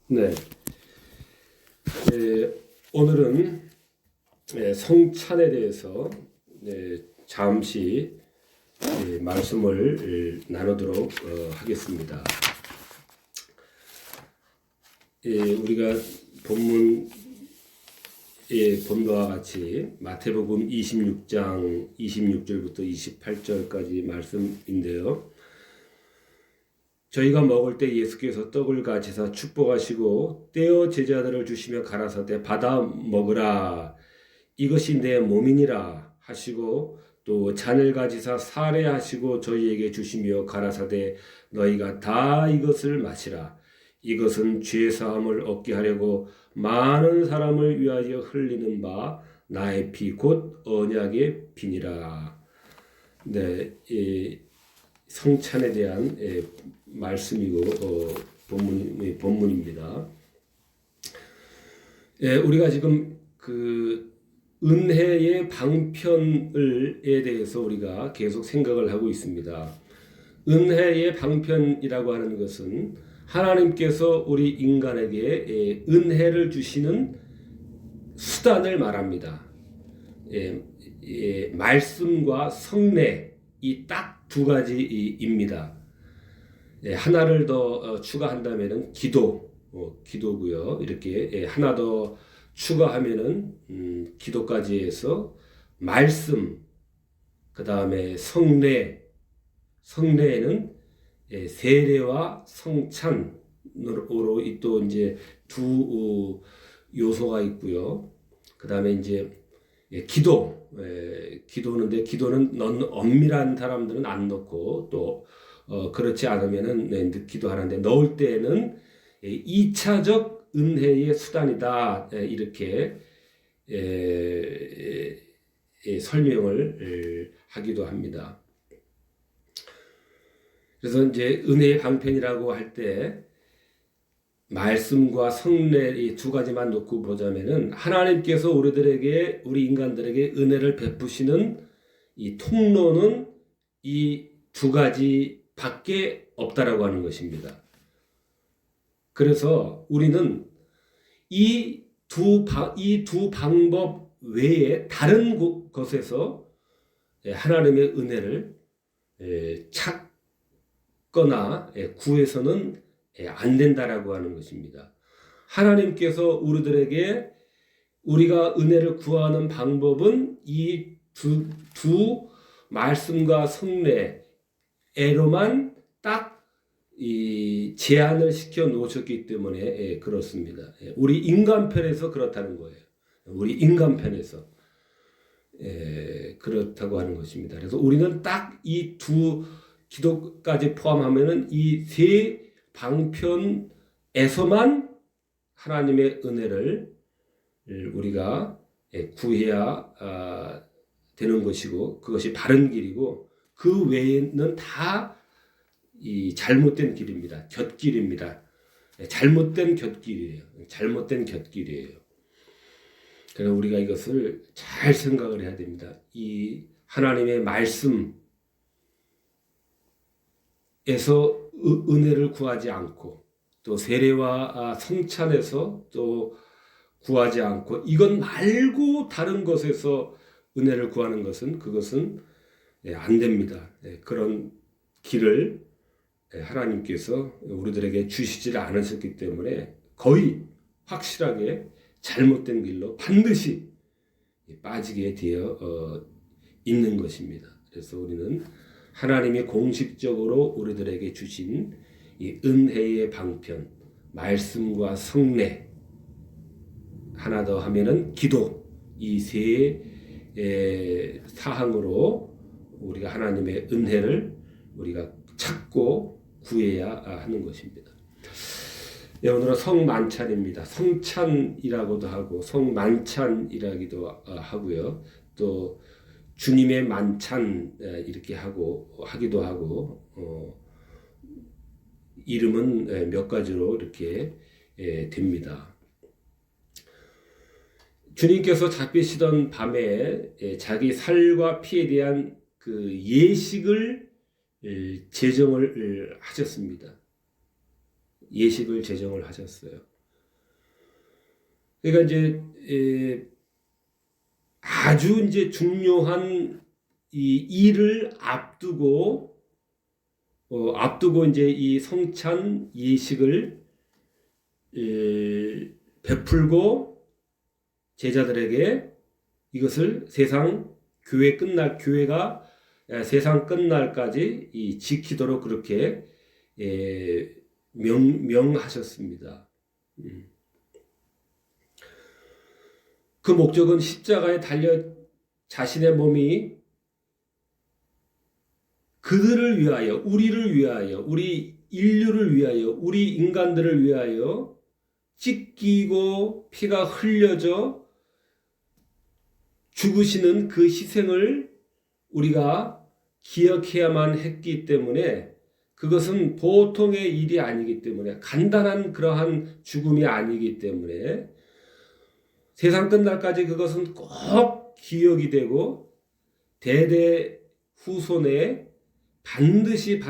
네, 오늘은 성찬에 대해서 잠시 말씀을 나누도록 하겠습니다. 우리가 본문과 같이 마태복음 26장 26절부터 28절까지 말씀인데요. 저희가 먹을 때 예수께서 떡을 가지사 축복하시고 떼어 제자들을 주시며 가라사대 받아 먹으라, 이것이 내 몸이니라 하시고, 또 잔을 가지사 사례하시고 저희에게 주시며 가라사대 너희가 다 이것을 마시라, 이것은 죄 사함을 얻게 하려고 많은 사람을 위하여 흘리는 바 나의 피 곧 언약의 피니라. 네, 성찬에 대한 말씀이고 본문입니다. 우리가 지금 그 은혜의 방편에 대해서 우리가 계속 생각을 하고 있습니다. 은혜의 방편이라고 하는 것은 하나님께서 우리 인간에게 은혜를 주시는 수단을 말합니다. 말씀과 성례, 이 딱 두 가지입니다. 하나를 더 추가한다면은 기도고요. 이렇게 하나 더 추가하면은 기도까지 해서 말씀, 그 다음에 성례에는 세례와 성찬으로 또 이제 두 요소가 있고요. 그 다음에 이제 기도는데 기도는 엄밀한 사람들은 안 넣고 또 그렇지 않으면은 넣기도 하는데, 넣을 때는 2차적 은혜의 수단이다, 이렇게 설명을 하기도 합니다. 그래서 이제 은혜의 방편이라고 할 때 말씀과 성례 이 두 가지만 놓고 보자면은, 하나님께서 우리 인간들에게 은혜를 베푸시는 이 통로는 이 두 가지밖에 없다라고 하는 것입니다. 그래서 우리는 이 두 방법 외에 다른 곳에서 하나님의 은혜를 찾거나 구해서는 안 된다라고 하는 것입니다. 하나님께서 우리가 은혜를 구하는 방법은 이 두 말씀과 성례로만 딱 제한을 시켜 놓으셨기 때문에 그렇습니다. 우리 인간편에서 그렇다는 거예요. 우리 인간편에서 그렇다고 하는 것입니다. 그래서 우리는 딱 이 두 기도까지 포함하면은 이 세 방편에서만 하나님의 은혜를 우리가 구해야 되는 것이고, 그것이 바른 길이고, 그 외에는 다 이 잘못된 길입니다. 곁길입니다. 잘못된 곁길이에요. 그래서 우리가 이것을 잘 생각을 해야 됩니다. 이 하나님의 말씀에서 은혜를 구하지 않고, 또 세례와 성찬에서 또 구하지 않고, 이건 말고 다른 것에서 은혜를 구하는 그것은 안 됩니다. 그런 길을 하나님께서 우리들에게 주시지 않으셨기 때문에 거의 확실하게 잘못된 길로 반드시 빠지게 되어 있는 것입니다. 그래서 우리는 하나님이 공식적으로 우리들에게 주신 이 은혜의 방편, 말씀과 성례, 하나 더 하면은 기도, 이 세 사항으로 우리가 하나님의 은혜를 우리가 찾고 구해야 하는 것입니다. 오늘은 성만찬입니다. 성찬이라고도 하고 성만찬이라기도 하고요. 또 주님의 만찬 이렇게 하기도 하고, 이름은 몇 가지로 이렇게 됩니다. 주님께서 잡히시던 밤에 자기 살과 피에 대한 그 예식을 제정을 하셨습니다. 예식을 제정을 하셨어요. 그러니까 이제 아주 이제 중요한 이 일을 앞두고 이제 이 성찬 예식을 베풀고 제자들에게 이것을 교회가 세상 끝날까지 지키도록 그렇게 명하셨습니다. 그 목적은 십자가에 달려 자신의 몸이 그들을 위하여, 우리를 위하여, 우리 인류를 위하여, 우리 인간들을 위하여 찢기고 피가 흘려져 죽으시는 그 희생을 우리가 기억해야만 했기 때문에, 그것은 보통의 일이 아니기 때문에, 간단한 그러한 죽음이 아니기 때문에 세상 끝날까지 그것은 꼭 기억이 되고 대대 후손에 반드시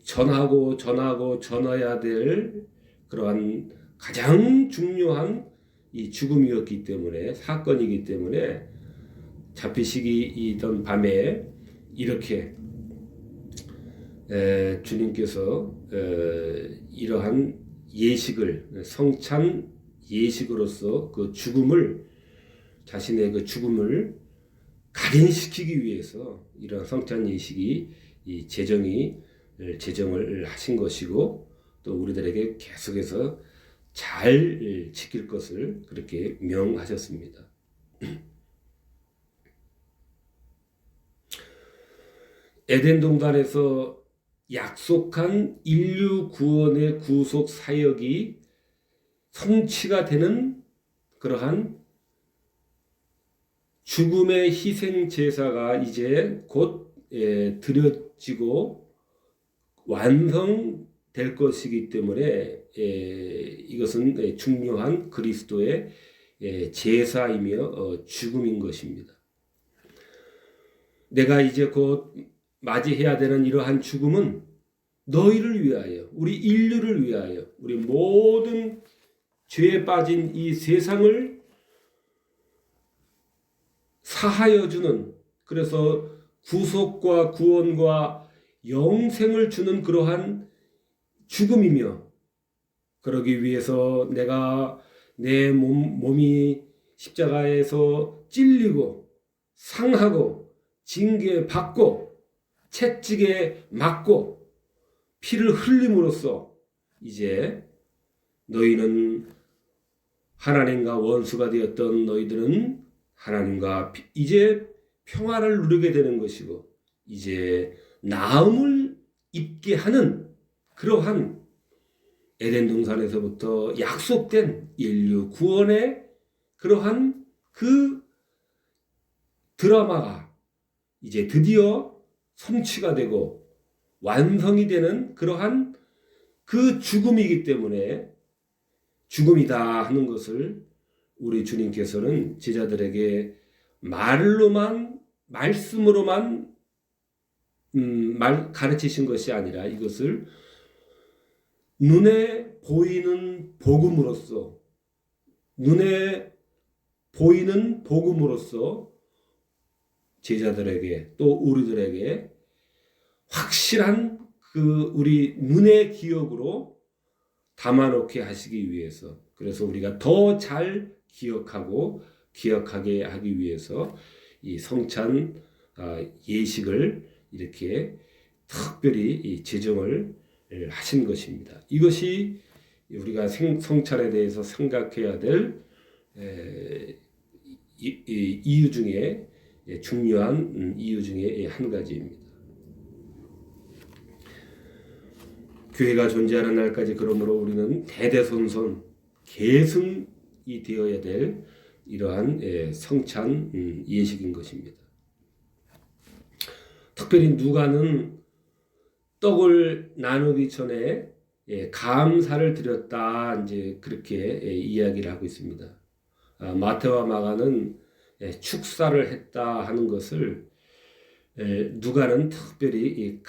전해야 될 그러한 가장 중요한 이 죽음이었기 때문에, 사건이기 때문에 잡히시기던 밤에 이렇게 주님께서 이러한 예식을, 성찬 예식으로서 그 죽음을, 자신의 그 죽음을 각인시키기 위해서 이러한 성찬 예식이 제정을 하신 것이고, 또 우리들에게 계속해서 잘 지킬 것을 그렇게 명하셨습니다. 에덴 동산에서 약속한 인류 구원의 구속 사역이 성취가 되는 그러한 죽음의 희생 제사가 이제 곧 드려지고 완성될 것이기 때문에 이것은 중요한 그리스도의 제사이며 죽음인 것입니다. 내가 이제 곧 맞이해야 되는 이러한 죽음은 너희를 위하여, 우리 인류를 위하여, 우리 모든 죄에 빠진 이 세상을 사하여 주는, 그래서 구속과 구원과 영생을 주는 그러한 죽음이며, 그러기 위해서 내가 내 몸이 십자가에서 찔리고 상하고 징계받고 채찍에 맞고 피를 흘림으로써 이제 너희는 하나님과 원수가 되었던 너희들은 하나님과 이제 평화를 누리게 되는 것이고, 이제 나음을 입게 하는 그러한 에덴 동산에서부터 약속된 인류 구원의 그러한 그 드라마가 이제 드디어 성취가 되고 완성이 되는 그러한 그 죽음이기 때문에, 죽음이다 하는 것을 우리 주님께서는 제자들에게 말씀으로만 가르치신 것이 아니라 이것을 눈에 보이는 복음으로써 제자들에게 또 우리들에게 확실한 그 우리 눈의 기억으로 담아놓게 하시기 위해서, 그래서 우리가 더 잘 기억하게 하기 위해서 이 성찬 예식을 이렇게 특별히 제정을 하신 것입니다. 이것이 우리가 성찬에 대해서 생각해야 될 이유 중에 중요한 이유 중에 한 가지입니다. 교회가 존재하는 날까지 그러므로 우리는 대대손손 계승이 되어야 될 이러한 성찬 예식인 것입니다. 특별히 누가는 떡을 나누기 전에 감사를 드렸다, 이제 그렇게 이야기를 하고 있습니다. 마태와 마가는 축사를 했다 하는 것을, 누가는 특별히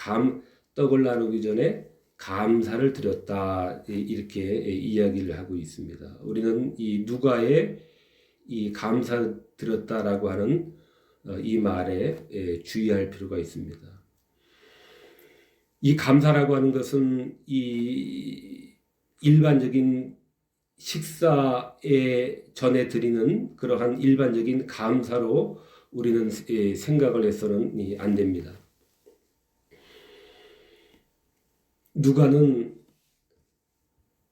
떡을 나누기 전에 감사를 드렸다 이렇게 이야기를 하고 있습니다. 우리는 이 누가의 이 감사 드렸다라고 하는 이 말에 주의할 필요가 있습니다. 이 감사라고 하는 것은 이 일반적인 식사에 전에 드리는 그러한 일반적인 감사로 우리는 생각을 해서는 안 됩니다. 누가는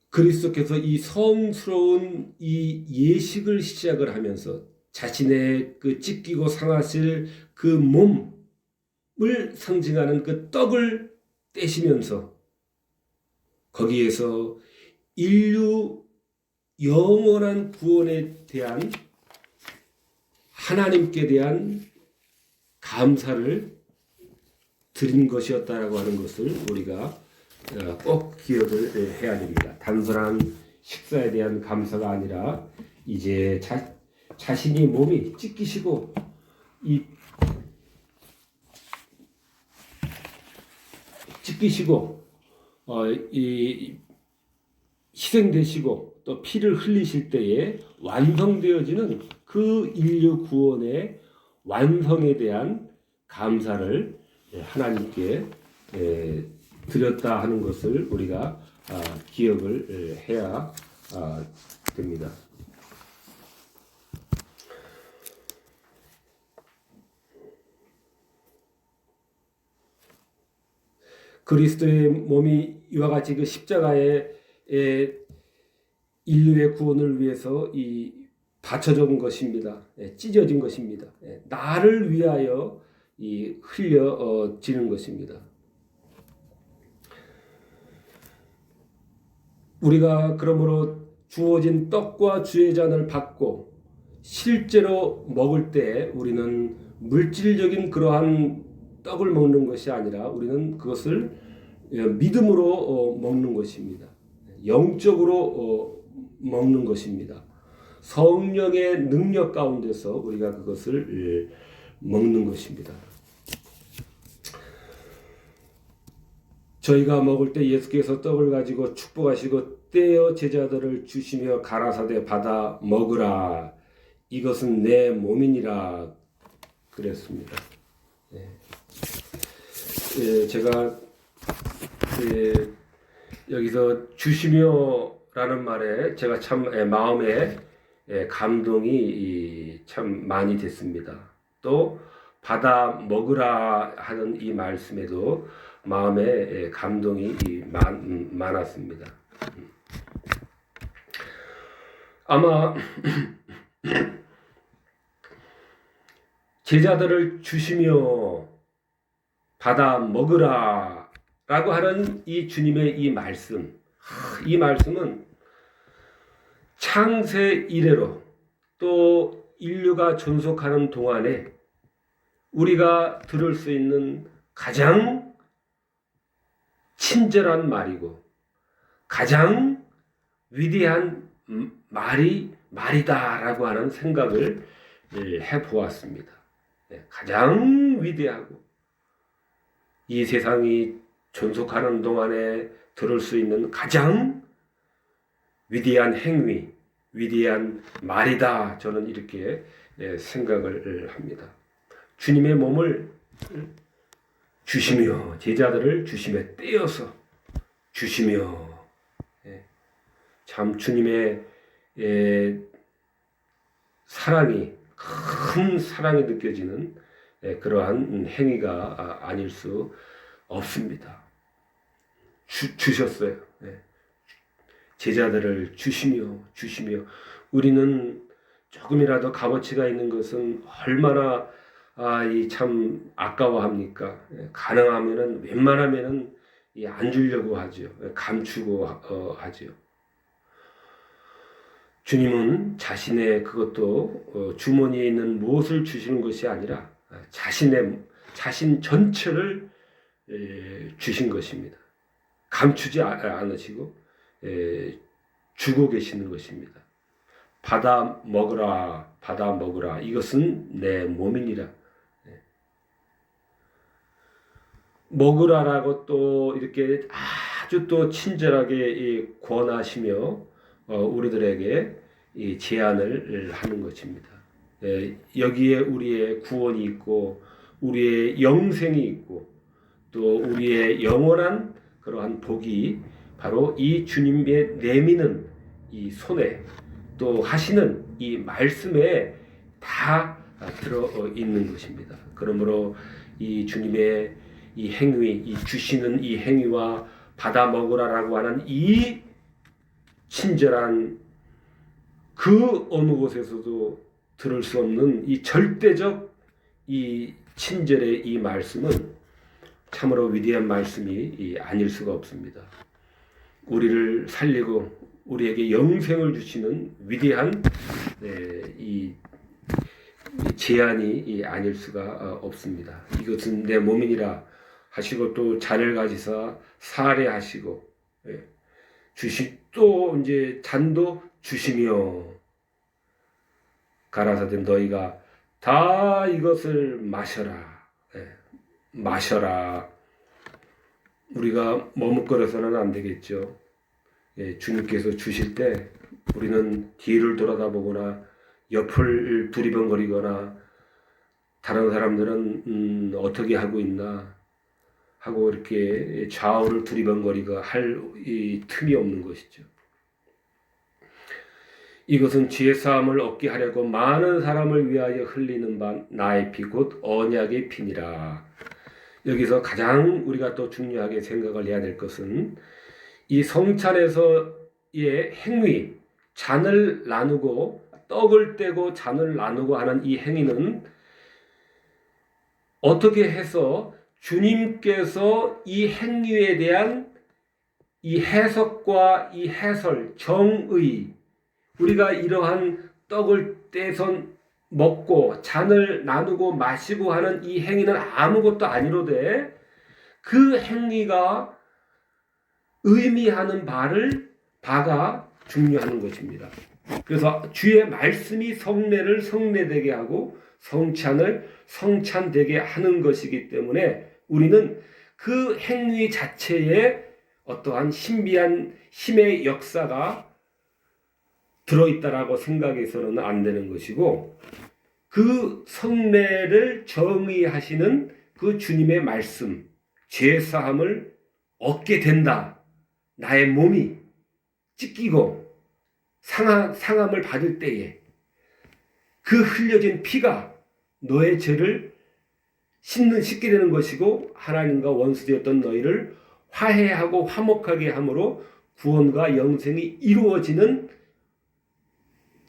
그리스도께서 이 성스러운 이 예식을 시작을 하면서 자신의 그 찢기고 상하실 그 몸을 상징하는 그 떡을 떼시면서 거기에서 인류 영원한 구원에 대한 하나님께 대한 감사를 드린 것이었다라고 하는 것을 우리가 꼭 기억을 해야 됩니다. 단순한 식사에 대한 감사가 아니라 이제 자신이 몸이 찢기시고 희생되시고 또 피를 흘리실 때에 완성되어지는 그 인류 구원의 완성에 대한 감사를 하나님께 드렸다 하는 것을 우리가 기억을 해야 됩니다. 그리스도의 몸이 이와 같이 그 십자가에 인류의 구원을 위해서 바쳐진 것입니다. 찢어진 것입니다. 나를 위하여 흘려지는 것입니다. 우리가 그러므로 주어진 떡과 주의 잔을 받고 실제로 먹을 때 우리는 물질적인 그러한 떡을 먹는 것이 아니라 우리는 그것을 믿음으로 먹는 것입니다. 영적으로 먹는 것입니다. 성령의 능력 가운데서 우리가 그것을 먹는 것입니다. 저희가 먹을 때 예수께서 떡을 가지고 축복하시고 떼어 제자들을 주시며 가라사대 받아 먹으라. 이것은 내 몸이니라 그랬습니다. 제가 여기서 주시며라는 말에 제가 참 마음에 감동이 참 많이 됐습니다. 또 받아 먹으라 하는 이 말씀에도 마음에 감동이 많았습니다. 아마 제자들을 주시며 받아 먹으라 라고 하는 이 주님의 이 말씀은 창세 이래로 또 인류가 존속하는 동안에 우리가 들을 수 있는 가장 친절한 말이고 가장 위대한 말이다라고 하는 생각을 해보았습니다. 가장 위대하고 이 세상이 존속하는 동안에 들을 수 있는 가장 위대한 행위, 위대한 말이다. 저는 이렇게 생각을 합니다. 주님의 몸을 주시며 제자들을 주심에 떼어서 주시며 참 주님의 사랑이 큰 사랑이 느껴지는 그러한 행위가 아닐 수 없습니다. 주셨어요. 제자들을 주시며 우리는 조금이라도 값어치가 있는 것은 얼마나 참 아까워합니까? 가능하면은 웬만하면은 안 주려고 하죠. 감추고 하죠. 주님은 자신의 그것도 주머니에 있는 무엇을 주시는 것이 아니라 자신 전체를 주신 것입니다. 감추지 않으시고 주고 계시는 것입니다. 받아 먹으라. 이것은 내 몸이니라. 먹으라라고 또 이렇게 아주 또 친절하게 권하시며 우리들에게 이 제안을 하는 것입니다. 여기에 우리의 구원이 있고 우리의 영생이 있고 또 우리의 영원한 그러한 복이 바로 이 주님의 내미는 이 손에 또 하시는 이 말씀에 다 들어 있는 것입니다. 그러므로 이 주님의 이 행위, 이 주시는 이 행위와 받아 먹으라라고 하는 이 친절한 그 어느 곳에서도 들을 수 없는 이 절대적 이 친절의 이 말씀은 참으로 위대한 말씀이 아닐 수가 없습니다. 우리를 살리고 우리에게 영생을 주시는 위대한 이 제안이 아닐 수가 없습니다. 이것은 내 몸이니라 하시고 또 잔을 가지사 사례하시고 또 이제 잔도 주시며 가라사대 너희가 다 이것을 마셔라. 마셔라. 우리가 머뭇거려서는 안 되겠죠. 주님께서 주실 때 우리는 뒤를 돌아다보거나 옆을 두리번거리거나 다른 사람들은 어떻게 하고 있나 하고 이렇게 좌우를 두리번거리고 할 이 틈이 없는 것이죠. 이것은 지혜 싸움을 얻게 하려고 많은 사람을 위하여 흘리는 바 나의 피 곧 언약의 피니라. 여기서 가장 우리가 또 중요하게 생각을 해야 될 것은 이 성찬에서의 행위, 잔을 나누고 떡을 떼고 잔을 나누고 하는 이 행위는 어떻게 해서 주님께서 이 행위에 대한 이 해석과 이 해설, 정의, 우리가 이러한 떡을 떼서 먹고 잔을 나누고 마시고 하는 이 행위는 아무것도 아니로되 그 행위가 의미하는 바가 중요한 것입니다. 그래서 주의 말씀이 성례를 성례되게 하고 성찬을 성찬되게 하는 것이기 때문에 우리는 그 행위 자체에 어떠한 신비한 힘의 역사가 들어있다라고 생각해서는 안 되는 것이고 그 성례를 정의하시는 그 주님의 말씀, 죄사함을 얻게 된다. 나의 몸이 찢기고 상함을 받을 때에 그 흘려진 피가 너의 죄를 씻게 되는 것이고 하나님과 원수되었던 너희를 화해하고 화목하게 함으로 구원과 영생이 이루어지는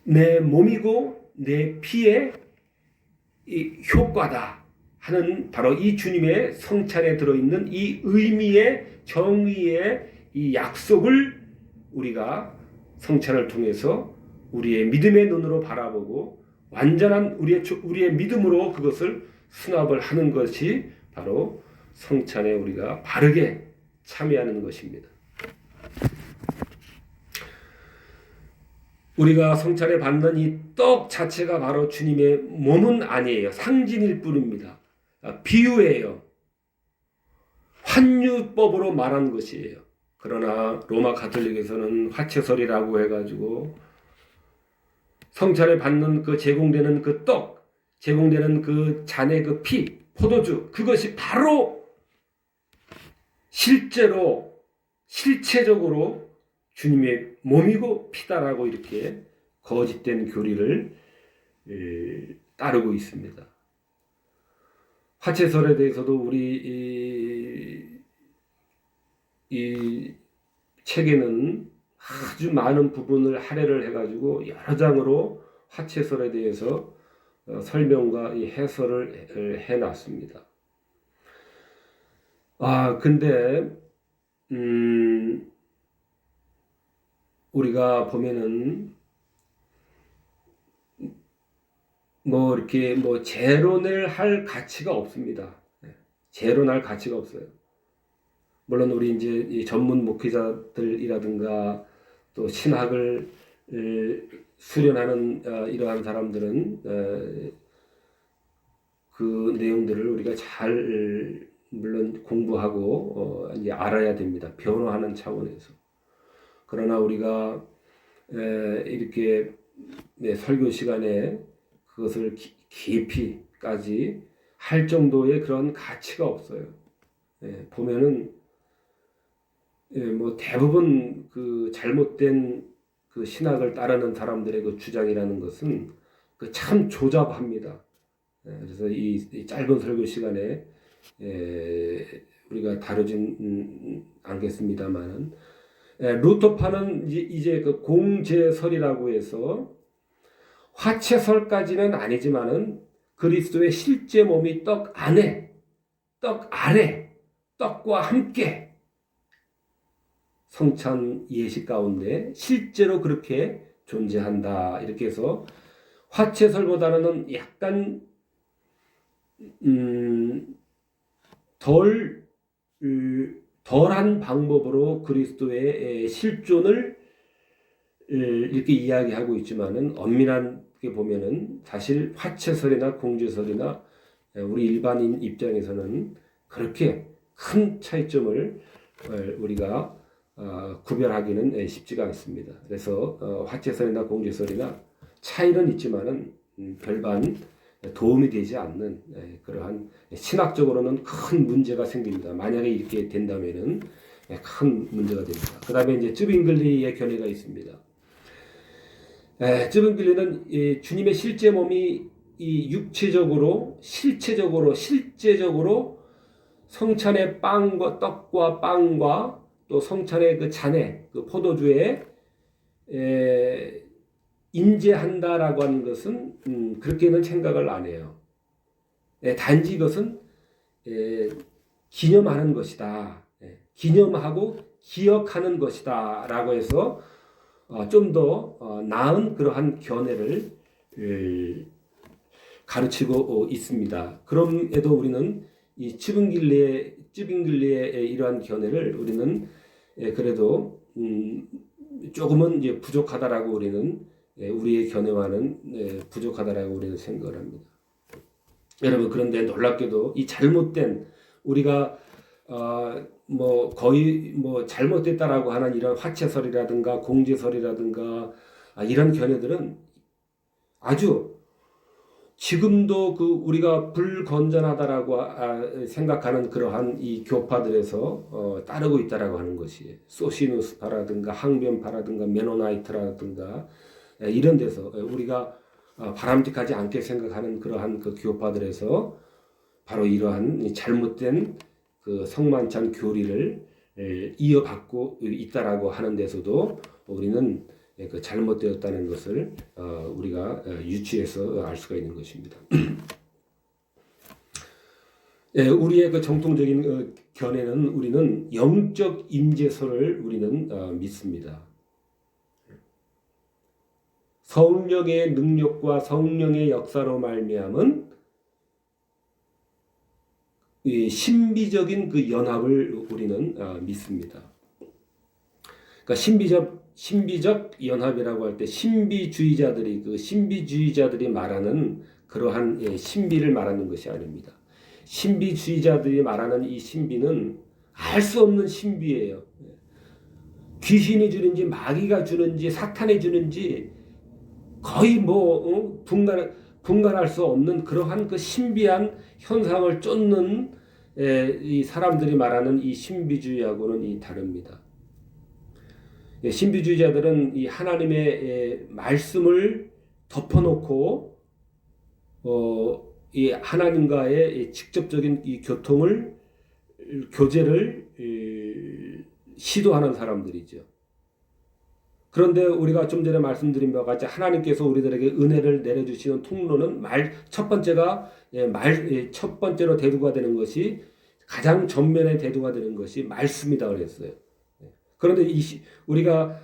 내 몸이고 내 피의 이 효과다 하는 바로 이 주님의 성찬에 들어있는 이 의미의 정의의 이 약속을 우리가 성찬을 통해서 우리의 믿음의 눈으로 바라보고 완전한 우리의 믿음으로 그것을 수납을 하는 것이 바로 성찬에 우리가 바르게 참여하는 것입니다. 우리가 성찬에 받는 이 떡 자체가 바로 주님의 몸은 아니에요. 상징일 뿐입니다. 비유예요. 환유법으로 말한 것이에요. 그러나 로마 가톨릭에서는 화채설이라고 해가지고 성찬에 받는 그 제공되는 그 떡, 제공되는 그 잔의 그 피, 포도주, 그것이 바로 실체적으로 주님의 몸이고 피다라고 이렇게 거짓된 교리를 따르고 있습니다. 화채설에 대해서도 우리 이 책에는 아주 많은 부분을 할애를 해가지고 여러 장으로 화채설에 대해서 설명과 이 해설을 해놨습니다. 근데 우리가 보면은 이렇게 재론을 할 가치가 없습니다. 재론할 가치가 없어요. 물론 우리 이제 이 전문 목회자들이라든가 또 신학을 수련하는 이러한 사람들은 그 내용들을 우리가 잘 물론 공부하고 이제 알아야 됩니다. 변호하는 차원에서. 그러나 우리가 이렇게 설교 시간에 그것을 깊이까지 할 정도의 그런 가치가 없어요. 보면은 뭐 대부분 그 잘못된 그 신학을 따르는 사람들의 그 주장이라는 것은 그 참 조잡합니다. 그래서 이 짧은 설교 시간에 우리가 다루진 않겠습니다만은 루터파는 이제 그 공제설이라고 해서 화채설까지는 아니지만은 그리스도의 실제 몸이 떡 안에, 떡 아래, 떡과 함께 성찬 예식 가운데 실제로 그렇게 존재한다. 이렇게 해서 화채설보다는 약간 덜한 방법으로 그리스도의 실존을 이렇게 이야기하고 있지만은 엄밀하게 보면은 사실 화채설이나 공제설이나 우리 일반인 입장에서는 그렇게 큰 차이점을 우리가 구별하기는 쉽지가 않습니다. 그래서 화채설이나 공제설이나 차이는 있지만은 별반 도움이 되지 않는 그러한 신학적으로는 큰 문제가 생깁니다. 만약에 이렇게 된다면은 큰 문제가 됩니다. 그 다음에 이제 쯔빙글리의 견해가 있습니다. 쯔빙글리는 주님의 실제 몸이 이 육체적으로 실체적으로 성찬의 빵과 떡과 빵과 또 성찬의 그 잔에 그 포도주에 인재한다라고 하는 것은 그렇게는 생각을 안 해요. 단지 이것은 기념하는 것이다. 기념하고 기억하는 것이다. 라고 해서 좀 더 나은 그러한 견해를 가르치고 있습니다. 그럼에도 우리는 이 쯔빙글리의 이러한 견해를 우리는 그래도 조금은 이제 부족하다라고 우리는 우리의 견해와는 부족하다라고 우리는 생각을 합니다. 여러분, 그런데 놀랍게도 이 잘못된 우리가 뭐 거의 뭐 잘못됐다라고 하는 이런 화채설이라든가 공제설이라든가 이런 견해들은 아주 지금도 그 우리가 불건전하다라고 생각하는 그러한 이 교파들에서 따르고 있다라고 하는 것이 소시누스파라든가 항변파라든가 메노나이트라든가 이런 데서 우리가 바람직하지 않게 생각하는 그러한 그 교파들에서 바로 이러한 잘못된 그 성만찬 교리를 이어받고 있다라고 하는 데서도 우리는 그 잘못되었다는 것을 우리가 유추해서 알 수가 있는 것입니다. 우리의 그 정통적인 견해는 우리는 영적 임재설을 우리는 믿습니다. 성령의 능력과 성령의 역사로 말미암은 이 신비적인 그 연합을 우리는 믿습니다. 그러니까 신비적 연합이라고 할 때 신비주의자들이 말하는 그러한 신비를 말하는 것이 아닙니다. 신비주의자들이 말하는 이 신비는 알 수 없는 신비예요. 귀신이 주는지 마귀가 주는지 사탄이 주는지 거의 뭐 분간할 수 없는 그러한 그 신비한 현상을 쫓는 이 사람들이 말하는 이 신비주의하고는 이 다릅니다. 신비주의자들은 이 하나님의 말씀을 덮어놓고 이 하나님과의 직접적인 이 교제를 시도하는 사람들이죠. 그런데 우리가 좀 전에 말씀드린 바와 같이 하나님께서 우리들에게 은혜를 내려주시는 통로는 첫 번째로 대두가 되는 것이 가장 전면에 대두가 되는 것이 말씀이다 그랬어요. 그런데 우리가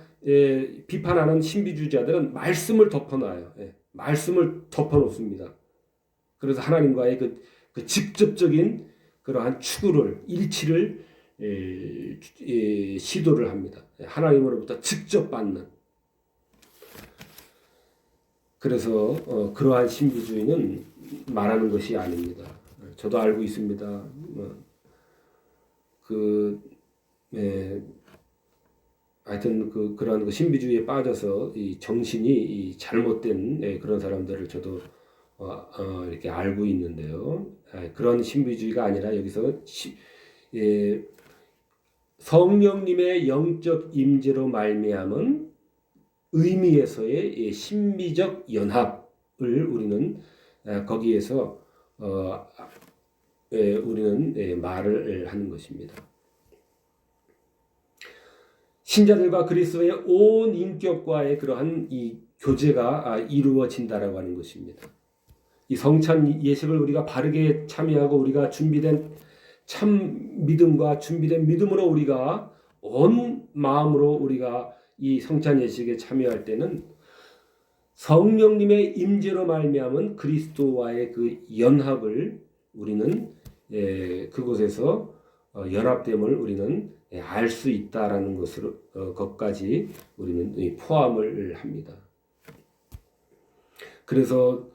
비판하는 신비주의자들은 말씀을 덮어놔요. 말씀을 덮어놓습니다. 그래서 하나님과의 그 직접적인 그러한 일치를 시도를 합니다. 하나님으로부터 직접 받는. 그래서 그러한 신비주의는 말하는 것이 아닙니다. 저도 알고 있습니다. 그 하여튼 그런 그 신비주의에 빠져서 이 정신이 이 잘못된 그런 사람들을 저도 이렇게 알고 있는데요. 그런 신비주의가 아니라 여기서 성령님의 영적 임재로 말미암은 의미에서의 신비적 연합을 우리는 거기에서 우리는 말을 하는 것입니다. 신자들과 그리스도의 온 인격과의 그러한 이 교제가 이루어진다라고 하는 것입니다. 이 성찬 예식을 우리가 바르게 참여하고 우리가 준비된 참 믿음과 준비된 믿음으로 우리가 온 마음으로 우리가 이 성찬 예식에 참여할 때는 성령님의 임재로 말미암은 그리스도와의 그 연합을 우리는 그곳에서 연합됨을 우리는 알 수 있다라는 것까지 우리는 포함을 합니다. 그래서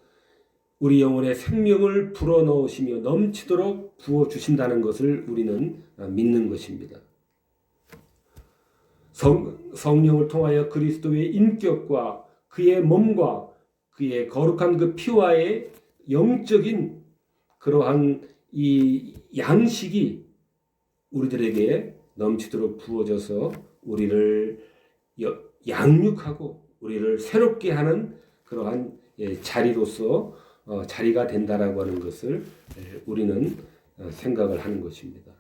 우리 영혼에 생명을 불어넣으시며 넘치도록 부어주신다는 것을 우리는 믿는 것입니다. 성령을 통하여 그리스도의 인격과 그의 몸과 그의 거룩한 그 피와의 영적인 그러한 이 양식이 우리들에게 넘치도록 부어져서 우리를 양육하고 우리를 새롭게 하는 그러한 자리로서 자리가 된다라고 하는 것을 우리는 생각을 하는 것입니다.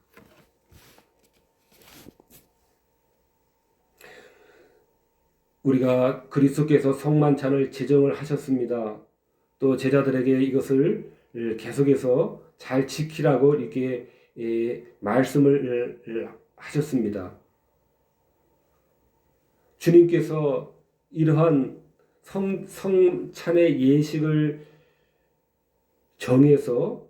우리가 그리스도께서 성만찬을 제정을 하셨습니다. 또 제자들에게 이것을 계속해서 잘 지키라고 이렇게 말씀을 하셨습니다. 주님께서 이러한 성찬의 예식을 정해서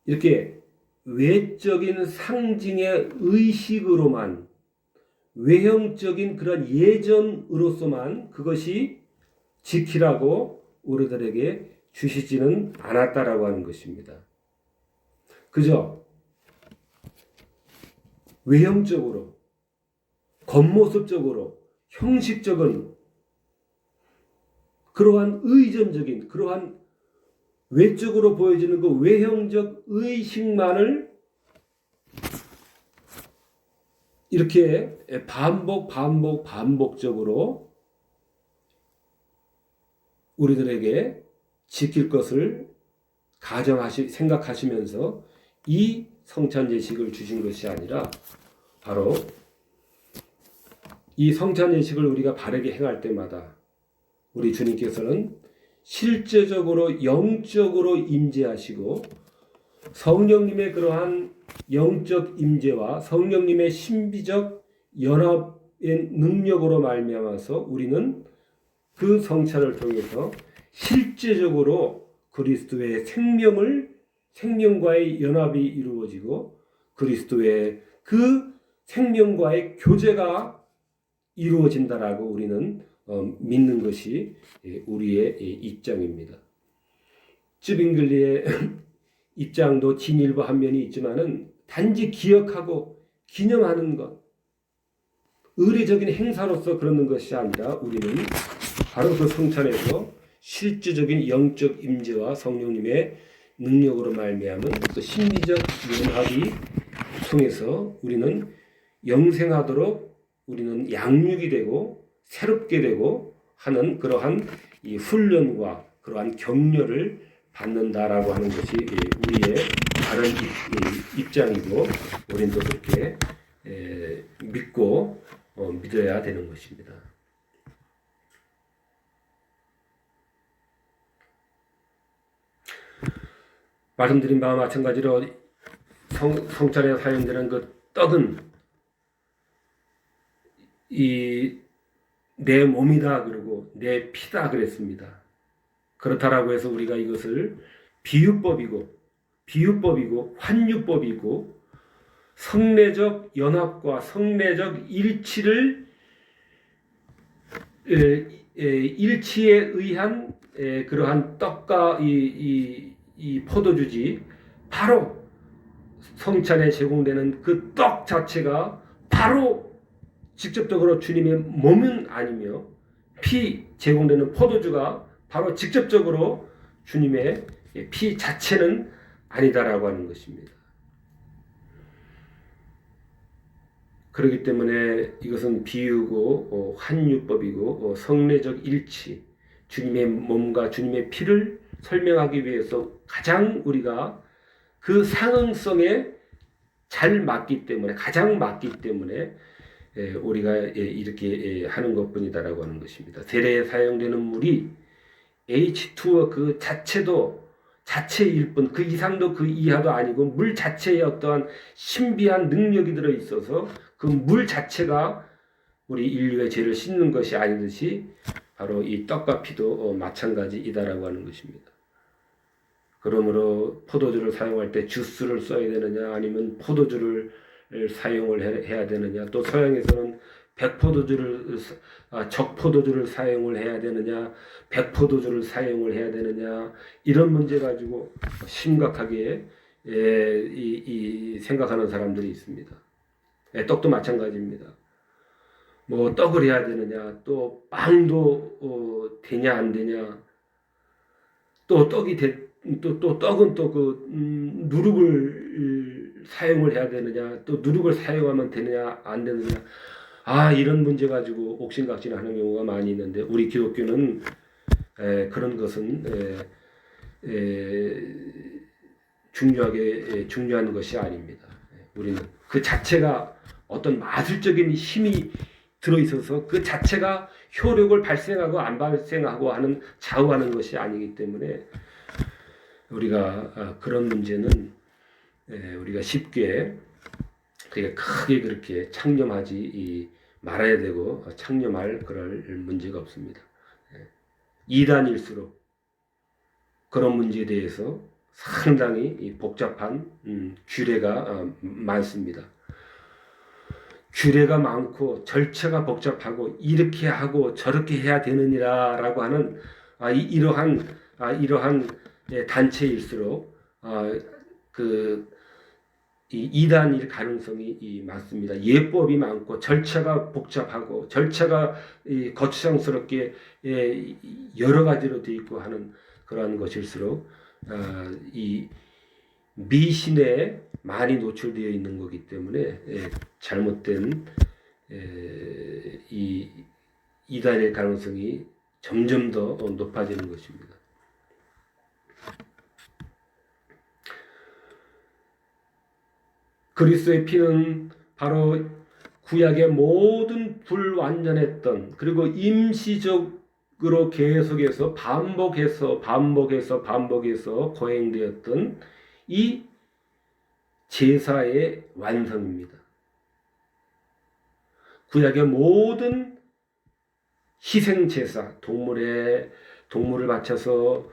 이렇게 외적인 상징의 의식으로만 외형적인 그런 예전으로서만 그것이 지키라고 우리들에게 주시지는 않았다라고 하는 것입니다. 그저 외형적으로 겉모습적으로 형식적인 그러한 의전적인 그러한 외적으로 보여지는 그 외형적 의식만을 이렇게 반복적으로 우리들에게 지킬 것을 생각하시면서 이 성찬 예식을 주신 것이 아니라 바로 이 성찬 예식을 우리가 바르게 행할 때마다 우리 주님께서는 실제적으로 영적으로 임재하시고 성령님의 그러한 영적 임재와 성령님의 신비적 연합의 능력으로 말미암아서 우리는 그 성찬을 통해서 실제적으로 그리스도의 생명과의 연합이 이루어지고 그리스도의 그 생명과의 교제가 이루어진다라고 우리는 믿는 것이 우리의 입장입니다. 쯔빙글리의 입장도 진일보 한 면이 있지만은 단지 기억하고 기념하는 것, 의례적인 행사로서 그러는 것이 아니라 우리는 바로 그 성찬에서 실질적인 영적 임재와 성령님의 능력으로 말미암은 그 신비적 연합이 통해서 우리는 영생하도록 우리는 양육이 되고 새롭게 되고 하는 그러한 이 훈련과 그러한 격려를 받는다라고 하는 것이 우리의 다른 입장이고 우리는 또 그렇게 믿고 믿어야 되는 것입니다. 말씀드린 바와 마찬가지로 성찬에 사용되는 그 떡은 내 몸이다 그러고 내 피다 그랬습니다. 그렇다라고 해서 우리가 이것을 비유법이고 환유법이고 성례적 연합과 성례적 일치에 의한 그러한 떡과 이 포도주지 바로 성찬에 제공되는 그 떡 자체가 바로 직접적으로 주님의 몸은 아니며 피 제공되는 포도주가 바로 직접적으로 주님의 피 자체는 아니다라고 하는 것입니다. 그렇기 때문에 이것은 비유고 환유법이고 성례적 일치, 주님의 몸과 주님의 피를 설명하기 위해서 가장 우리가 그 상응성에 잘 맞기 때문에 가장 맞기 때문에 우리가 이렇게 하는 것뿐이다라고 하는 것입니다. 세례에 사용되는 물이 H2O 그 자체도 자체일 뿐, 그 이상도 그 이하도 아니고 물 자체에 어떠한 신비한 능력이 들어 있어서 그 물 자체가 우리 인류의 죄를 씻는 것이 아니듯이 바로 이 떡과 피도 마찬가지이다라고 하는 것입니다. 그러므로 포도주를 사용할 때 주스를 써야 되느냐 아니면 포도주를 사용을 해야 되느냐, 또 서양에서는 적포도주를 사용을 해야 되느냐, 백포도주를 사용을 해야 되느냐, 이런 문제 가지고 심각하게 생각하는 사람들이 있습니다. 떡도 마찬가지입니다. 뭐 떡을 해야 되느냐, 또 빵도 되냐 안 되냐, 또 떡이 또 떡은 또 그 누룩을 사용을 해야 되느냐, 또 누룩을 사용하면 되느냐 안 되느냐, 이런 문제 가지고 옥신각신하는 경우가 많이 있는데 우리 기독교는 그런 것은 중요한 것이 아닙니다. 우리는 그 자체가 어떤 마술적인 힘이 들어있어서 그 자체가 효력을 발생하고 안 발생하고 하는 좌우하는 것이 아니기 때문에 우리가 그런 문제는 우리가 쉽게 크게 그렇게 창념하지 말아야 되고 창념할 그럴 문제가 없습니다. 이단일수록 그런 문제에 대해서 상당히 복잡한 규례가 많습니다. 규례가 많고 절차가 복잡하고 이렇게 하고 저렇게 해야 되느니라라고 하는 이러한 단체일수록 이 이단일 가능성이 많습니다. 예법이 많고 절차가 복잡하고 절차가 거추장스럽게 여러 가지로 되어 있고 하는 그러한 것일수록 이 미신에 많이 노출되어 있는 거기 때문에 잘못된 이 이단의 가능성이 점점 더 높아지는 것입니다. 그리스도의 피는 바로 구약의 모든 불완전했던, 그리고 임시적으로 계속해서 반복해서 거행되었던 이 제사의 완성입니다. 구약의 모든 희생제사, 동물을 바쳐서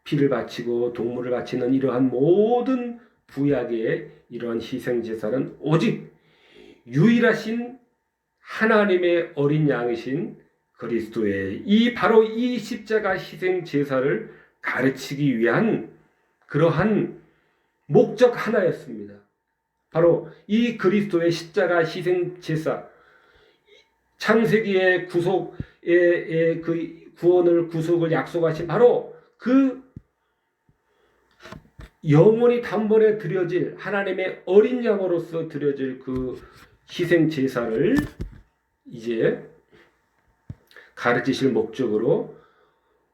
피를 바치고 동물을 바치는 이러한 모든 구약의 이러한 희생제사는 오직 유일하신 하나님의 어린 양이신 그리스도의 바로 이 십자가 희생제사를 가르치기 위한 그러한 목적 하나였습니다. 바로 이 그리스도의 십자가 희생제사, 창세기의 구속의 그 구속을 약속하신 바로 그 영원히 단번에 드려질 하나님의 어린 양으로서 드려질 그 희생 제사를 이제 가르치실 목적으로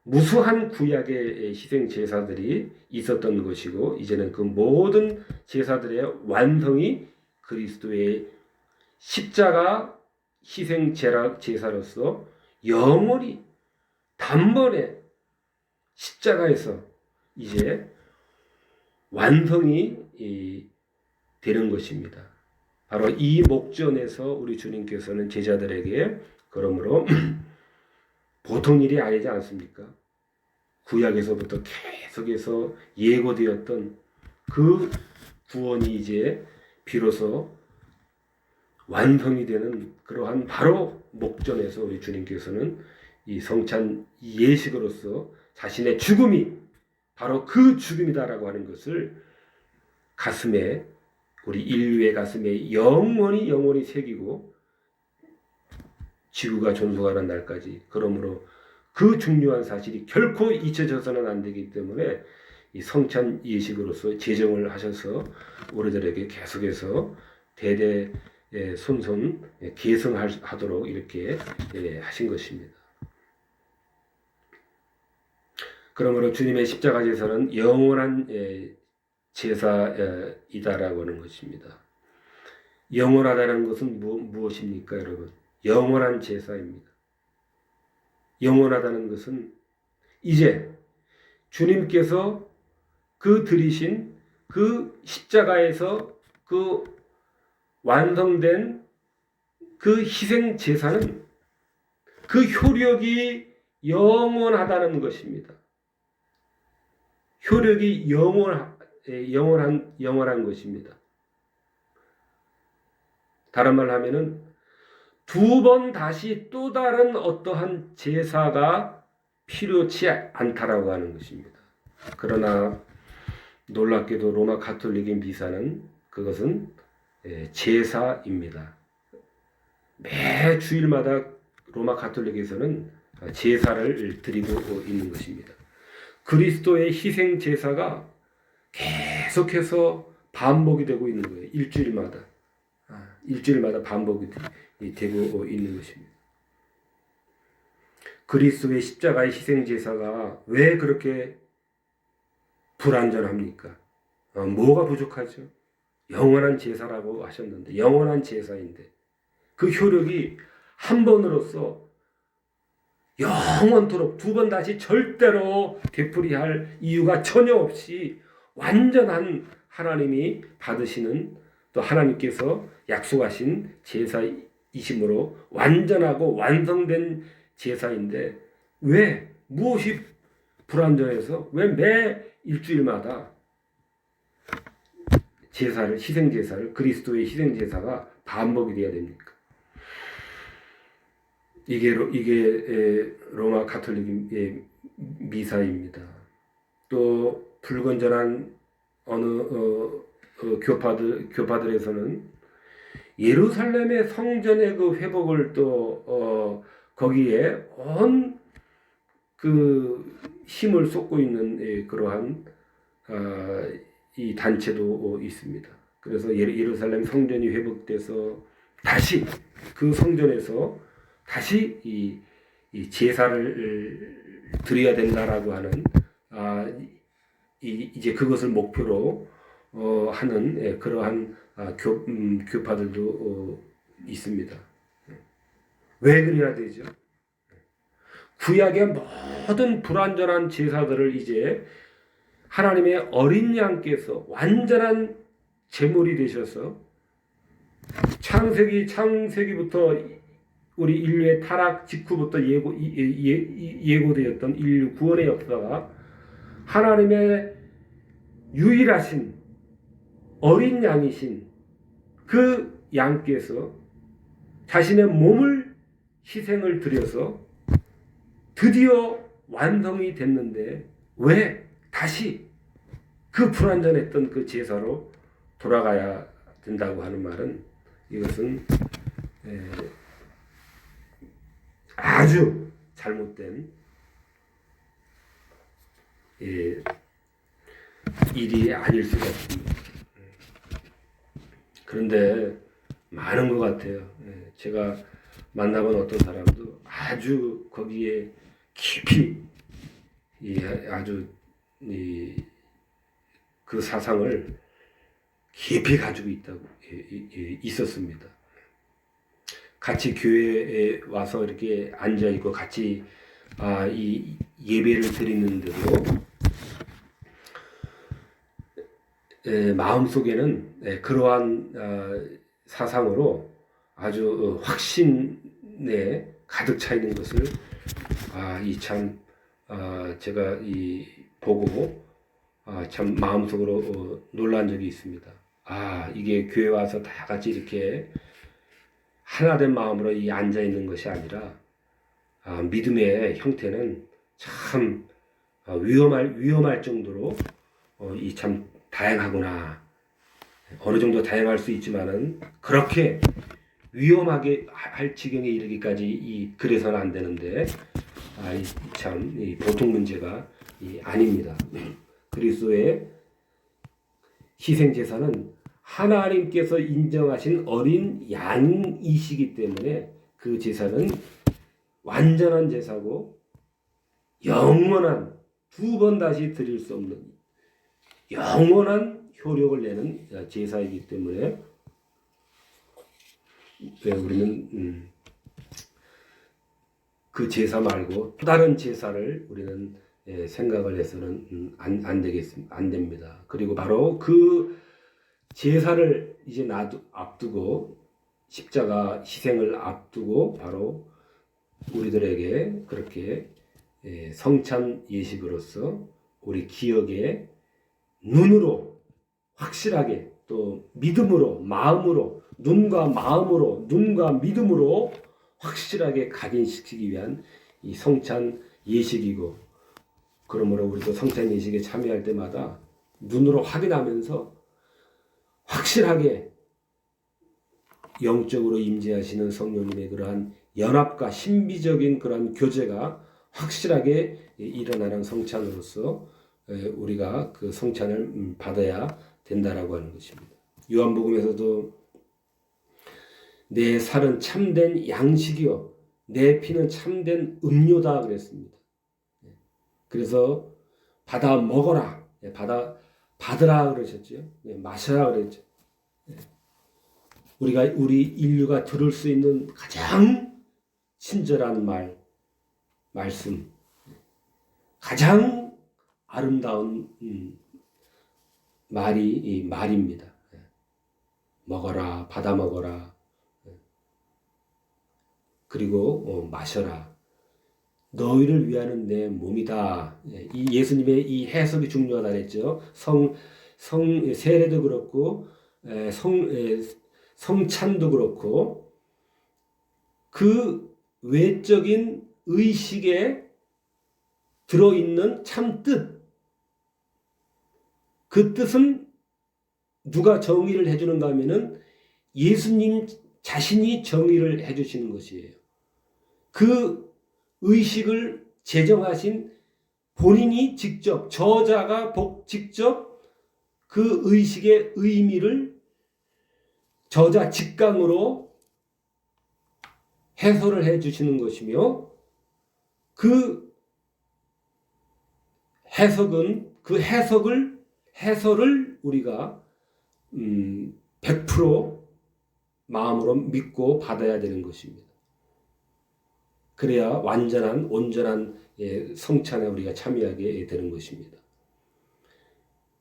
무수한 구약의 희생 제사들이 있었던 것이고, 이제는 그 모든 제사들의 완성이 그리스도의 십자가 희생 제사로서 영원히 단번에 십자가에서 이제 완성이 되는 것입니다. 바로 이 목전에서 우리 주님께서는 제자들에게 그러므로 보통 일이 아니지 않습니까? 구약에서부터 계속해서 예고되었던 그 구원이 이제 비로소 완성이 되는 그러한 바로 목전에서 우리 주님께서는 이 성찬 예식으로서 자신의 죽음이 바로 그 죽음이다라고 하는 것을 가슴에 우리 인류의 가슴에 영원히 새기고 지구가 존속하는 날까지, 그러므로 그 중요한 사실이 결코 잊혀져서는 안 되기 때문에 이 성찬 예식으로서 제정을 하셔서 우리들에게 계속해서 대대 손손 계승하도록 이렇게 하신 것입니다. 그러므로 주님의 십자가 제사는 영원한 제사이다라고 하는 것입니다. 영원하다는 것은 무엇입니까, 여러분? 영원한 제사입니다. 영원하다는 것은 이제 주님께서 그 드리신 그 십자가에서 그 완성된 그 희생 제사는 그 효력이 영원하다는 것입니다. 효력이 영원한 것입니다. 다른 말로 하면은 두 번 다시 또 다른 어떠한 제사가 필요치 않다라고 하는 것입니다. 그러나 놀랍게도 로마 가톨릭의 미사는 그것은 제사입니다. 매 주일마다 로마 가톨릭에서는 제사를 드리고 있는 것입니다. 그리스도의 희생 제사가 계속해서 반복이 되고 있는 거예요. 일주일마다 반복이 되고 있는 것입니다. 그리스도의 십자가의 희생 제사가 왜 그렇게 불완전합니까? 뭐가 부족하죠? 영원한 제사라고 하셨는데, 영원한 제사인데 그 효력이 한 번으로서 영원토록 두 번 다시 절대로 되풀이할 이유가 전혀 없이 완전한 하나님이 받으시는, 또 하나님께서 약속하신 제사이심으로 완전하고 완성된 제사인데, 왜 무엇이 불완전해서 왜 매 일주일마다 제사를, 희생 제사를, 그리스도의 희생 제사가 반복이 돼야 됩니까? 이게 로마 가톨릭의 미사입니다. 또 불건전한 어느 교파들에서는 예루살렘의 성전의 그 회복을 또 거기에 온 그 힘을 쏟고 있는 그러한 이 단체도 있습니다. 그래서 예루살렘 성전이 회복돼서 다시 그 성전에서 다시 이 제사를 드려야 된다라고 하는 이제 그것을 목표로 하는 그러한 교파들도 있습니다. 왜 그래야 되죠? 구약의 모든 불완전한 제사들을 이제 하나님의 어린 양께서 완전한 제물이 되셔서 창세기부터 우리 인류의 타락 직후부터 예고되었던 인류 구원의 역사가 하나님의 유일하신 어린 양이신 그 양께서 자신의 몸을 희생을 드려서 드디어 완성이 됐는데 왜 다시 그 불완전했던 그 제사로 돌아가야 된다고 하는 말은, 이것은 아주 잘못된 일이 아닐 수가 없습니다. 그런데 많은 것 같아요. 제가 만나본 어떤 사람도 아주 거기에 깊이 아주 그 사상을 깊이 가지고 있었습니다. 같이 교회에 와서 이렇게 앉아 있고 같이 이 예배를 드리는데도 마음속에는 그러한 사상으로 아주 확신에 가득 차 있는 것을 제가 보고 참 마음속으로 놀란 적이 있습니다. 이게 교회 와서 다 같이 이렇게 하나된 마음으로 앉아 있는 것이 아니라 믿음의 형태는 참 위험할 정도로 참 다양하구나. 어느 정도 다양할 수 있지만은 그렇게 위험하게 할 지경에 이르기까지 그래서는 안 되는데 참 보통 문제가 아닙니다. 그리스도의 희생 제사는 하나님께서 인정하신 어린 양이시기 때문에 그 제사는 완전한 제사고 영원한 두 번 다시 드릴 수 없는 영원한 효력을 내는 제사이기 때문에 우리는 그 제사 말고 또 다른 제사를 우리는 생각을 해서는 안 됩니다. 그리고 바로 그 제사를 이제 앞두고 십자가 희생을 앞두고 바로 우리들에게 그렇게 성찬 예식으로서 우리 기억에 눈으로 확실하게 또 믿음으로 마음으로 눈과 마음으로 눈과 믿음으로 확실하게 각인시키기 위한 이 성찬 예식이고 그러므로 우리도 성찬 예식에 참여할 때마다 눈으로 확인하면서 확실하게 영적으로 임재하시는 성령님의 그러한 연합과 신비적인 그러한 교제가 확실하게 일어나는 성찬으로서 우리가 그 성찬을 받아야 된다라고 하는 것입니다. 요한복음에서도 내 살은 참된 양식이요 내 피는 참된 음료다 그랬습니다. 그래서 받아 먹어라, 받으라 그러셨죠. 마셔라 그랬죠. 우리 인류가 들을 수 있는 가장 친절한 말씀, 가장 아름다운 말입니다. 먹어라, 받아 먹어라. 그리고 마셔라. 너희를 위하는 내 몸이다. 이 예수님의 이 해석이 중요하다 그랬죠. 세례도 그렇고 성찬도 그렇고 그 외적인 의식에 들어있는 참 뜻. 그 뜻은 누가 정의를 해주는가 하면은 예수님 자신이 정의를 해주시는 것이에요. 그 의식을 제정하신 본인이 직접 저자가 직접 그 의식의 의미를 저자 직강으로 해설을 해주시는 것이며 그 해설을 우리가 100% 마음으로 믿고 받아야 되는 것입니다. 그래야 온전한 성찬에 우리가 참여하게 되는 것입니다.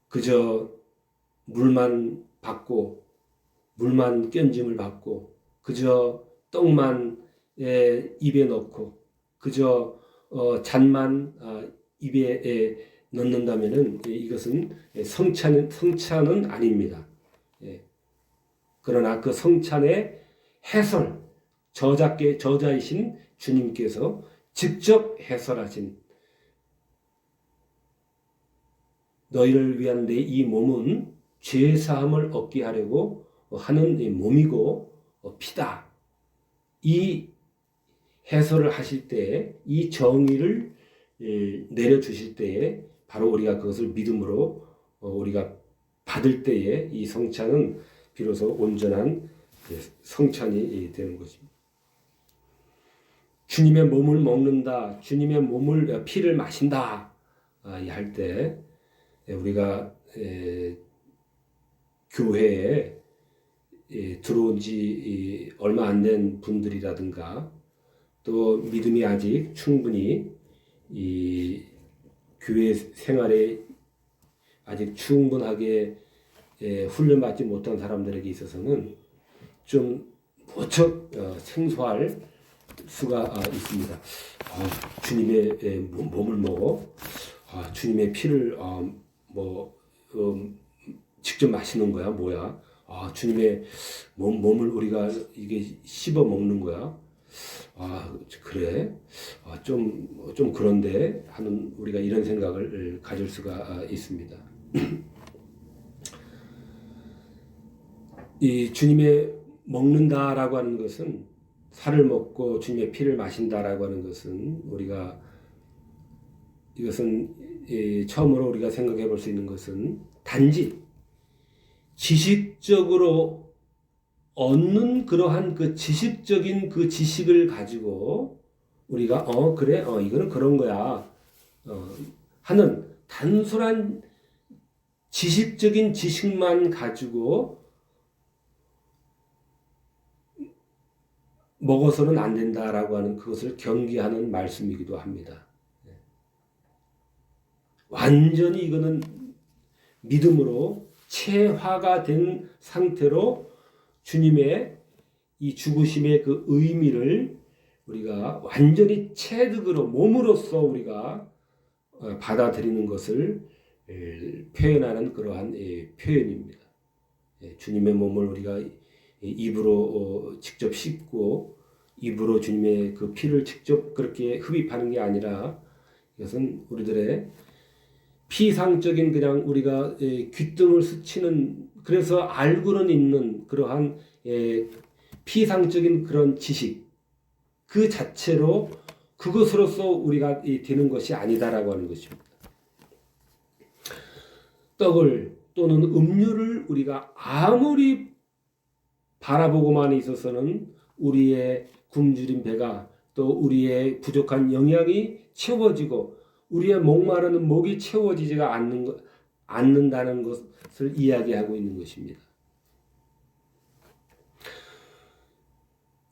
그저 물만 받고 물만 껴짐을 받고 그저 떡만 입에 넣고 그저 잔만 입에 넣는다면은 이것은 성찬은 아닙니다. 그러나 그 성찬의 해설 저자이신 주님께서 직접 해설하신 너희를 위한 내 이 몸은 죄사함을 얻게 하려고 하는 몸이고 피다. 이 해설을 하실 때 이 정의를 내려주실 때에 바로 우리가 그것을 믿음으로 우리가 받을 때에 이 성찬은 비로소 온전한 성찬이 되는 것입니다. 주님의 몸을 먹는다, 주님의 피를 마신다 할 때 우리가 교회에 들어온 지 얼마 안 된 분들이라든가 또 믿음이 아직 충분히 이 교회 생활에 아직 충분하게 훈련받지 못한 사람들에게 있어서는 좀 무척 생소할 수가 있습니다. 주님의 몸을 먹어 주님의 피를 직접 마시는 거야 뭐야? 주님의 몸을 우리가 이게 씹어 먹는 거야? 그래? 좀 그런데 하는 우리가 이런 생각을 가질 수가 있습니다. 이 주님의 먹는다라고 하는 것은 살을 먹고 주님의 피를 마신다라고 하는 것은 우리가 이것은 처음으로 우리가 생각해 볼 수 있는 것은 단지 지식적으로 얻는 그러한 그 지식적인 그 지식을 가지고 우리가 그래 이거는 그런 거야 하는 단순한 지식적인 지식만 가지고 먹어서는 안 된다라고 하는 그것을 경계하는 말씀이기도 합니다. 완전히 이거는 믿음으로 체화가 된 상태로 주님의 이 죽으심의 그 의미를 우리가 완전히 체득으로 몸으로써 우리가 받아들이는 것을 표현하는 그러한 표현입니다. 주님의 몸을 우리가 입으로 직접 씹고 입으로 주님의 그 피를 직접 그렇게 흡입하는 게 아니라 이것은 우리들의 피상적인 그냥 우리가 귀등을 스치는 그래서 알고는 있는 그러한 피상적인 그런 지식 그 자체로 그것으로서 우리가 되는 것이 아니다라고 하는 것입니다. 떡을 또는 음료를 우리가 아무리 바라보고만 있어서는 우리의 굶주린 배가 또 우리의 부족한 영양이 채워지고 우리의 목마르는 목이 채워지지가 않는다는 것을 이야기하고 있는 것입니다.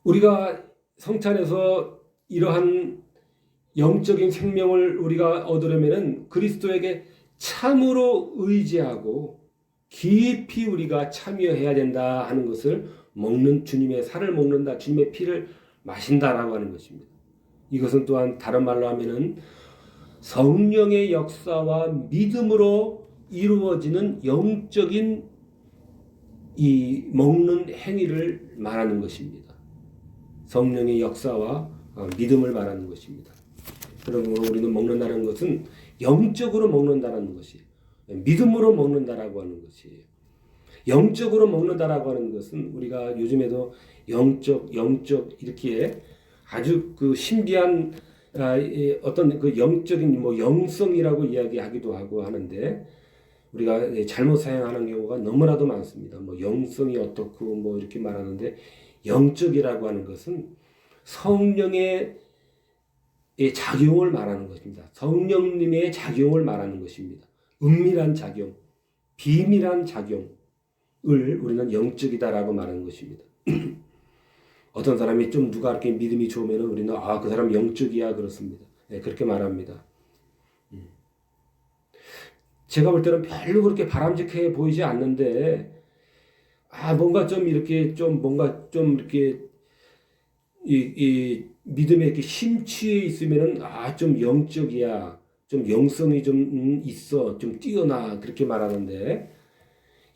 우리가 성찬에서 이러한 영적인 생명을 우리가 얻으려면 그리스도에게 참으로 의지하고 깊이 우리가 참여해야 된다 하는 것을 먹는 주님의 살을 먹는다, 주님의 피를 마신다라고 하는 것입니다. 이것은 또한 다른 말로 하면은 성령의 역사와 믿음으로 이루어지는 영적인 이 먹는 행위를 말하는 것입니다. 성령의 역사와 믿음을 말하는 것입니다. 그러므로 우리는 먹는다는 것은 영적으로 먹는다는 것이에요. 믿음으로 먹는다라고 하는 것이에요. 영적으로 먹는다라고 하는 것은 우리가 요즘에도 영적 이렇게 아주 그 신비한 어떤 그 영적인 뭐 영성이라고 이야기하기도 하고 하는데 우리가 잘못 사용하는 경우가 너무나도 많습니다. 뭐 영성이 어떻고 뭐 이렇게 말하는데 영적이라고 하는 것은 성령의 작용을 말하는 것입니다. 성령님의 작용을 말하는 것입니다. 은밀한 작용, 비밀한 작용을 우리는 영적이다라고 말하는 것입니다. 어떤 사람이 좀 누가 이렇게 믿음이 좋으면 우리는 그 사람 영적이야 그렇습니다. 그렇게 말합니다. 제가 볼 때는 별로 그렇게 바람직해 보이지 않는데 뭔가 좀 이렇게 이 믿음에 이렇게 심취해 있으면은 좀 영적이야, 좀 영성이 좀 있어, 좀 뛰어나 그렇게 말하는데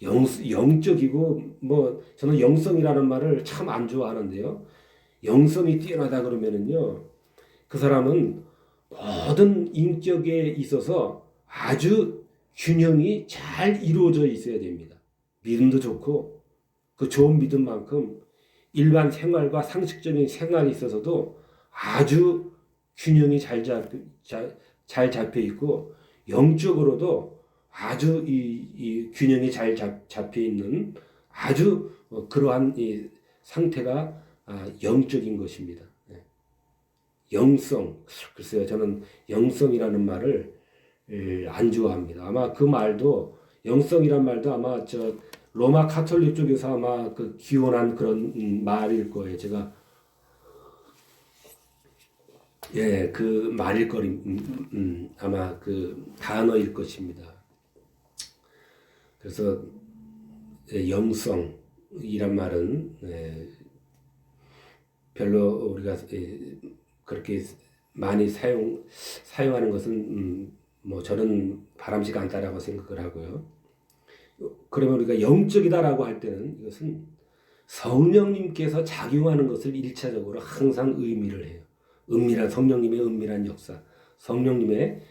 영적이고 뭐 저는 영성이라는 말을 참 안 좋아하는데요. 영성이 뛰어나다 그러면은요 그 사람은 모든 인격에 있어서 아주 균형이 잘 이루어져 있어야 됩니다. 믿음도 좋고 그 좋은 믿음만큼 일반 생활과 상식적인 생활에 있어서도 아주 균형이 잘 잡혀 있고 영적으로도 아주 이 균형이 잘 잡혀 있는 아주 그러한 이 상태가 영적인 것입니다. 영성, 글쎄요, 저는 영성이라는 말을 안 좋아합니다. 아마 그 말도 영성이란 말도 아마 로마 카톨릭 쪽에서 아마 그 기원한 그런 말일 거예요. 제가 그 말일 거리 아마 그 단어일 것입니다. 그래서 영성이란 말은 별로 우리가 그렇게 많이 사용하는 것은 뭐 저는 바람직 않다라고 생각을 하고요. 그러면 우리가 영적이다라고 할 때는 이것은 성령님께서 작용하는 것을 1차적으로 항상 의미를 해요. 성령님의 은밀한 역사, 성령님의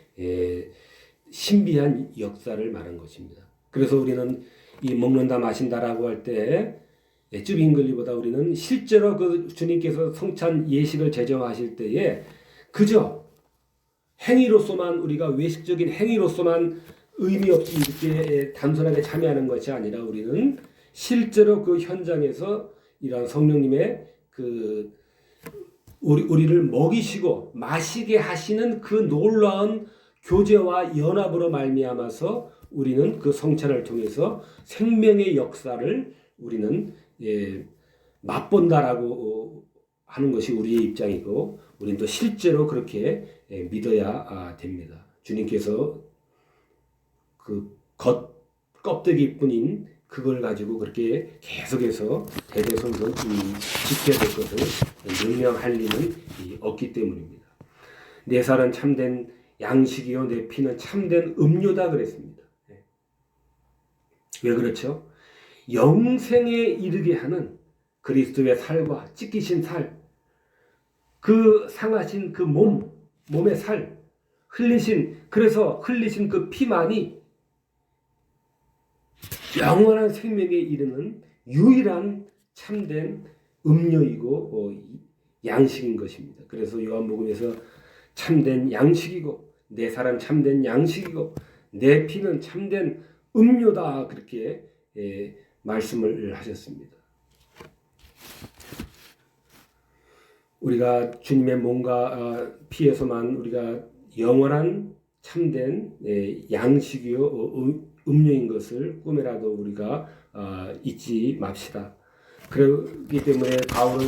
신비한 역사를 말한 것입니다. 그래서 우리는 이 먹는다 마신다라고 할 때 쭈빙글리보다 우리는 실제로 그 주님께서 성찬 예식을 제정하실 때에 그저 행위로서만 우리가 외식적인 행위로서만 의미 없이 이렇게 단순하게 참여하는 것이 아니라 우리는 실제로 그 현장에서 이러한 성령님의 그 우리를 먹이시고 마시게 하시는 그 놀라운 교제와 연합으로 말미암아서 우리는 그 성찬을 통해서 생명의 역사를 우리는 맛본다라고 하는 것이 우리의 입장이고 우리는 또 실제로 그렇게 믿어야 됩니다. 주님께서 그 껍데기뿐인 그걸 가지고 그렇게 계속해서 대대손손 지켜야 될 것을 명령할 리는 없기 때문입니다. 내 살은 참된 양식이요 내 피는 참된 음료다 그랬습니다. 왜 그렇죠? 영생에 이르게 하는 그리스도의 살과 찢기신 살, 그 상하신 그 몸의 살, 그래서 흘리신 그 피만이 영원한 생명에 이르는 유일한 참된 음료이고 양식인 것입니다. 그래서 요한복음에서 참된 양식이고 내 살은 참된 양식이고 내 피는 참된 음료다 그렇게 말씀을 하셨습니다. 우리가 주님의 몸과 피에서만 우리가 영원한 참된 양식이요 음료인 것을 꿈에라도 우리가 잊지 맙시다. 그렇기 때문에 바울은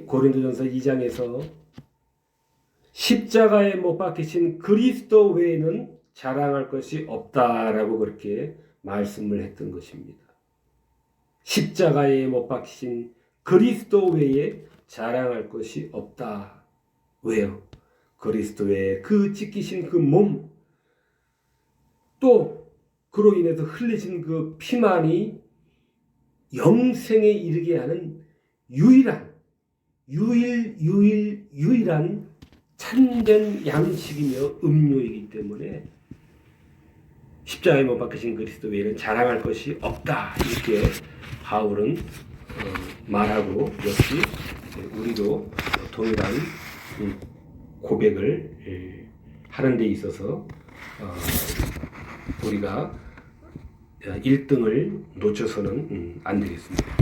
고린도전서 2장에서 십자가에 못 박히신 그리스도 외에는 자랑할 것이 없다라고 그렇게 말씀을 했던 것입니다. 십자가에 못 박히신 그리스도 외에 자랑할 것이 없다. 왜요? 그리스도의 그 찢기신 그 몸, 또 그로 인해서 흘리신 그 피만이 영생에 이르게 하는 유일한 참된 양식이며 음료이기 때문에 십자가에 못 박히신 그리스도 외에는 자랑할 것이 없다. 이렇게 바울은 말하고 역시 우리도 동일한 고백을 하는 데 있어서 우리가 1등을 놓쳐서는 안 되겠습니다.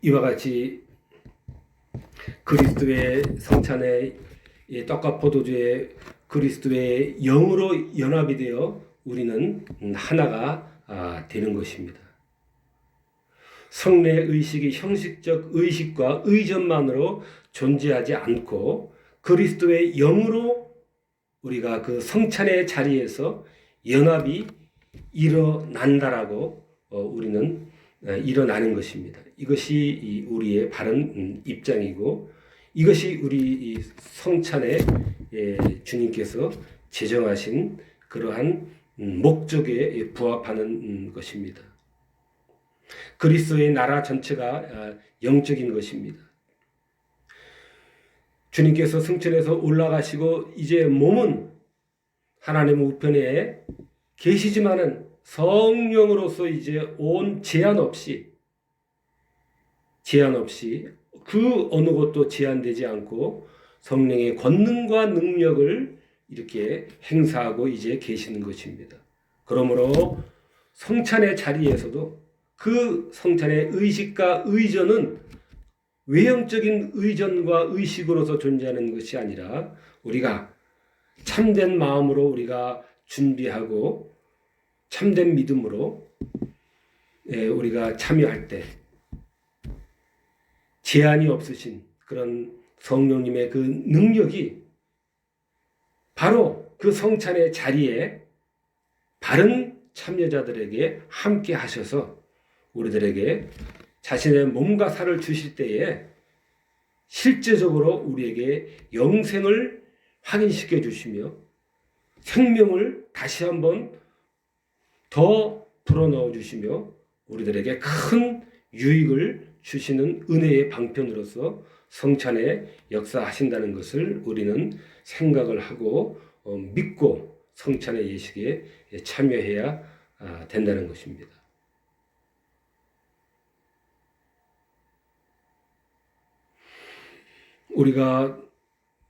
이와 같이 그리스도의 성찬의 떡과 포도주의 그리스도의 영으로 연합이 되어 우리는 하나가 되는 것입니다. 성례 의식이 형식적 의식과 의전만으로 존재하지 않고 그리스도의 영으로 우리가 그 성찬의 자리에서 연합이 일어난다라고 우리는 일어나는 것입니다. 이것이 우리의 바른 입장이고 이것이 우리 성찬에 주님께서 제정하신 그러한 목적에 부합하는 것입니다. 그리스도의 나라 전체가 영적인 것입니다. 주님께서 승천해서 올라가시고 이제 몸은 하나님 우편에 계시지만은 성령으로서 이제 온 제한 없이 그 어느 것도 제한되지 않고 성령의 권능과 능력을 이렇게 행사하고 이제 계시는 것입니다. 그러므로 성찬의 자리에서도 그 성찬의 의식과 의전은 외형적인 의전과 의식으로서 존재하는 것이 아니라 우리가 참된 마음으로 우리가 준비하고 참된 믿음으로 우리가 참여할 때 제한이 없으신 그런 성령님의 그 능력이 바로 그 성찬의 자리에 바른 참여자들에게 함께 하셔서 우리들에게 자신의 몸과 살을 주실 때에 실제적으로 우리에게 영생을 확인시켜 주시며 생명을 다시 한번 더 불어넣어 주시며 우리들에게 큰 유익을 주시는 은혜의 방편으로서 성찬에 역사하신다는 것을 우리는 생각을 하고 믿고 성찬의 예식에 참여해야 된다는 것입니다. 우리가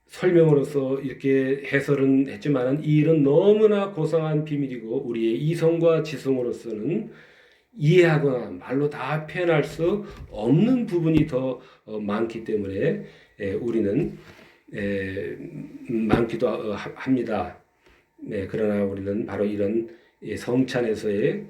설명으로서 이렇게 해설은 했지만 이 일은 너무나 고상한 비밀이고 우리의 이성과 지성으로서는 이해하거나 말로 다 표현할 수 없는 부분이 더 많기 때문에 우리는 많기도 합니다. 그러나 우리는 바로 이런 성찬에서의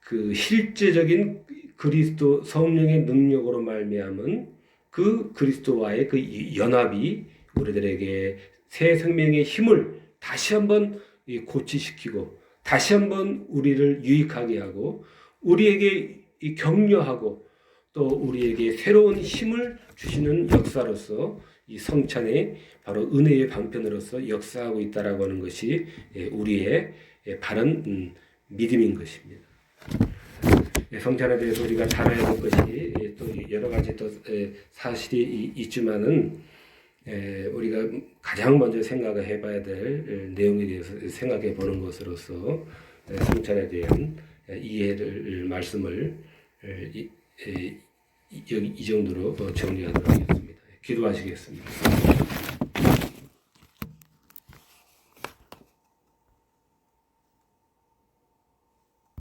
그 실제적인 그리스도 성령의 능력으로 말미암은 그 그리스도와의 그 연합이 우리들에게 새 생명의 힘을 다시 한번 고취시키고 다시 한번 우리를 유익하게 하고 우리에게 격려하고 또 우리에게 새로운 힘을 주시는 역사로서 이 성찬의 바로 은혜의 방편으로서 역사하고 있다라고 하는 것이 우리의 바른 믿음인 것입니다. 성찬에 대해서 우리가 다뤄야 될 것이 또 여러 가지 또 사실이 있지만은 우리가 가장 먼저 생각을 해봐야 될 내용에 대해서 생각해 보는 것으로서 성찬에 대한 이해를 말씀을 이 정도로 정리하도록 하겠습니다. 기도하시겠습니다.